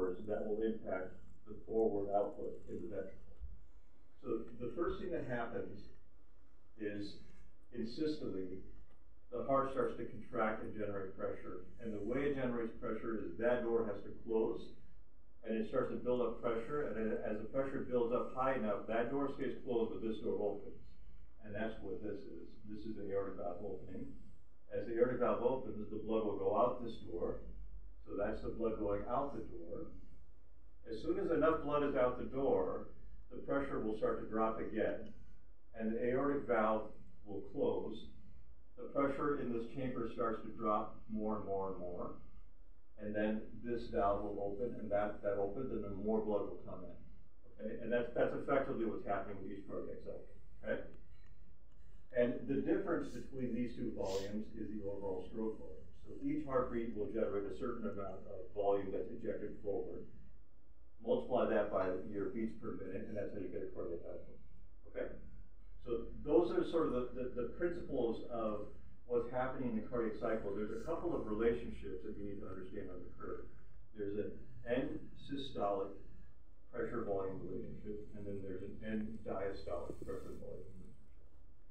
forwards that will impact the forward output in the ventricle. So the first thing that happens is, in systole, the heart starts to contract and generate pressure. And the way it generates pressure is that door has to close, and it starts to build up pressure, and as the pressure builds up high enough, that door stays closed, but this door opens. And that's what this is. This is the aortic valve opening. As the aortic valve opens, the blood will go out this door. So that's the blood going out the door. As soon as enough blood is out the door, the pressure will start to drop again, and the aortic valve will close. The pressure in this chamber starts to drop more and more and more. And then this valve will open, and that opens, and then more blood will come in. Okay? And that's effectively what's happening with each cardiac cycle. Okay? And the difference between these two volumes is the overall stroke volume. So each heartbeat will generate a certain amount of volume that's ejected forward. Multiply that by your beats per minute, and that's how you get a cardiac output. Okay? So those are sort of the principles of what's happening in the cardiac cycle. There's a couple of relationships that you need to understand on the curve. There's an end systolic pressure volume relationship, and then there's an end diastolic pressure volume relationship.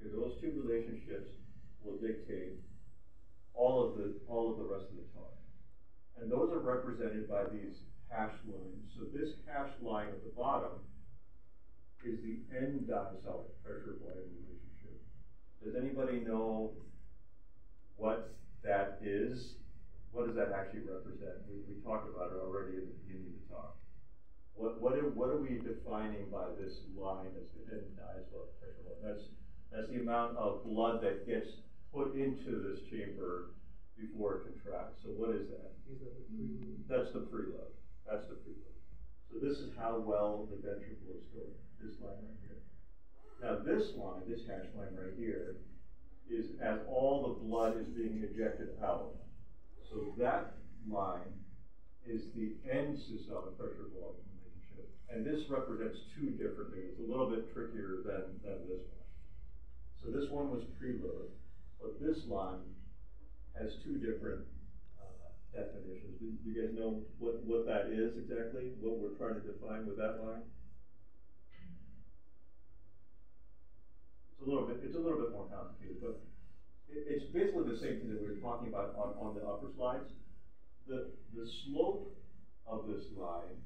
Okay, those two relationships will dictate all of the rest of the talk. And those are represented by these hashed lines. So this hashed line at the bottom is the end diastolic pressure volume relationship. Does anybody know what that is? What does that actually represent? We talked about it already at the beginning of the talk. What are we defining by this line as the end diastolic pressure line? That's the amount of blood that gets put into this chamber before it contracts. So what is that? That's the preload. That's the preload. So this is how well the ventricle is going, this line right here. Now this line, this hash line right here, is as all the blood is being ejected out. So that line is the end systolic pressure volume relationship. And this represents two different things. It's a little bit trickier than this one. So this one was preload, but this line has two different definitions. Do you guys know what that is exactly? What we're trying to define with that line? It's a little bit more complicated, but it's basically the same thing that we were talking about on the upper slides. The slope of this line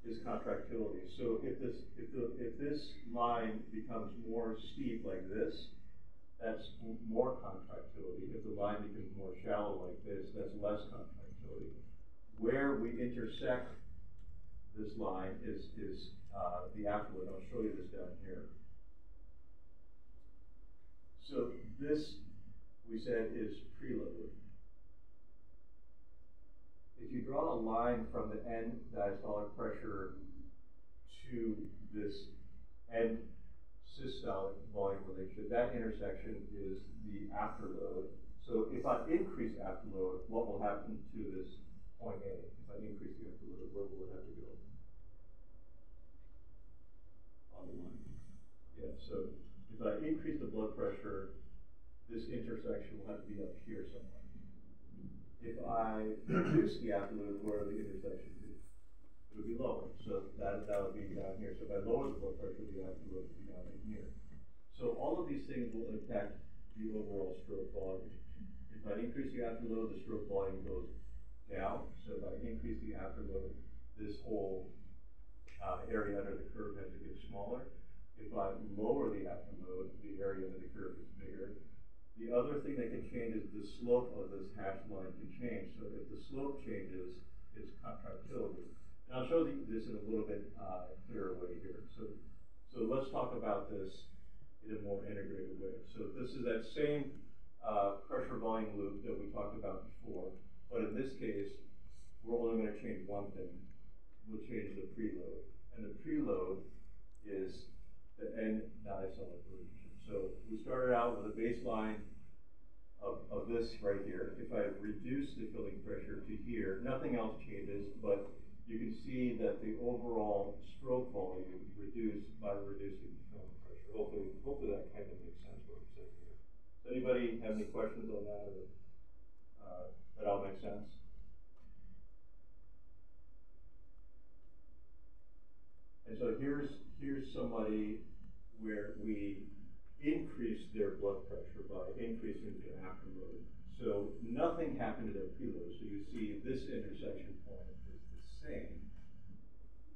is contractility. So if this line becomes more steep like this, that's more contractility. If the line becomes more shallow like this, that's less contractility. Where we intersect this line is the afterload. I'll show you this down here. So this, we said, is preload. If you draw a line from the end diastolic pressure to this end systolic volume relationship, that intersection is the afterload. So if I increase afterload, what will happen to this point A? If I increase the afterload, where will it have to go? On the line. Yeah, so if I increase the blood pressure, this intersection will have to be up here somewhere. If I reduce the afterload, where the intersection is, it would be lower. So that would be down here. So if I lower the blood pressure, the afterload would be down in here. So all of these things will impact the overall stroke volume. If I increase the afterload, the stroke volume goes down. So if I increase the afterload, this whole area under the curve has to get smaller. If I lower the afterload, the area under the curve gets bigger. The other thing that can change is the slope of this hash line can change. So if the slope changes, it's contractility. And I'll show you this in a little bit clearer way here. So let's talk about this in a more integrated way. So this is that same pressure volume loop that we talked about before, but in this case, we're only going to change one thing. We'll change the preload. And the preload is the end diastolic relationship. So we started out with a baseline of this right here. If I reduce the filling pressure to here, nothing else changes, but you can see that the overall stroke volume reduced by reducing the filling pressure. Hopefully that kind of makes sense what I'm saying here. Does anybody have any questions on that, or that all makes sense? here's somebody where we increase their blood pressure by increasing their afterload. So nothing happened to their preload. So you see this intersection point is the same.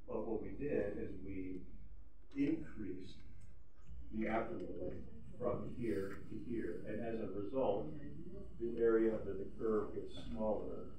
But what we did is we increased the afterload from here to here. And as a result, the area under the curve gets smaller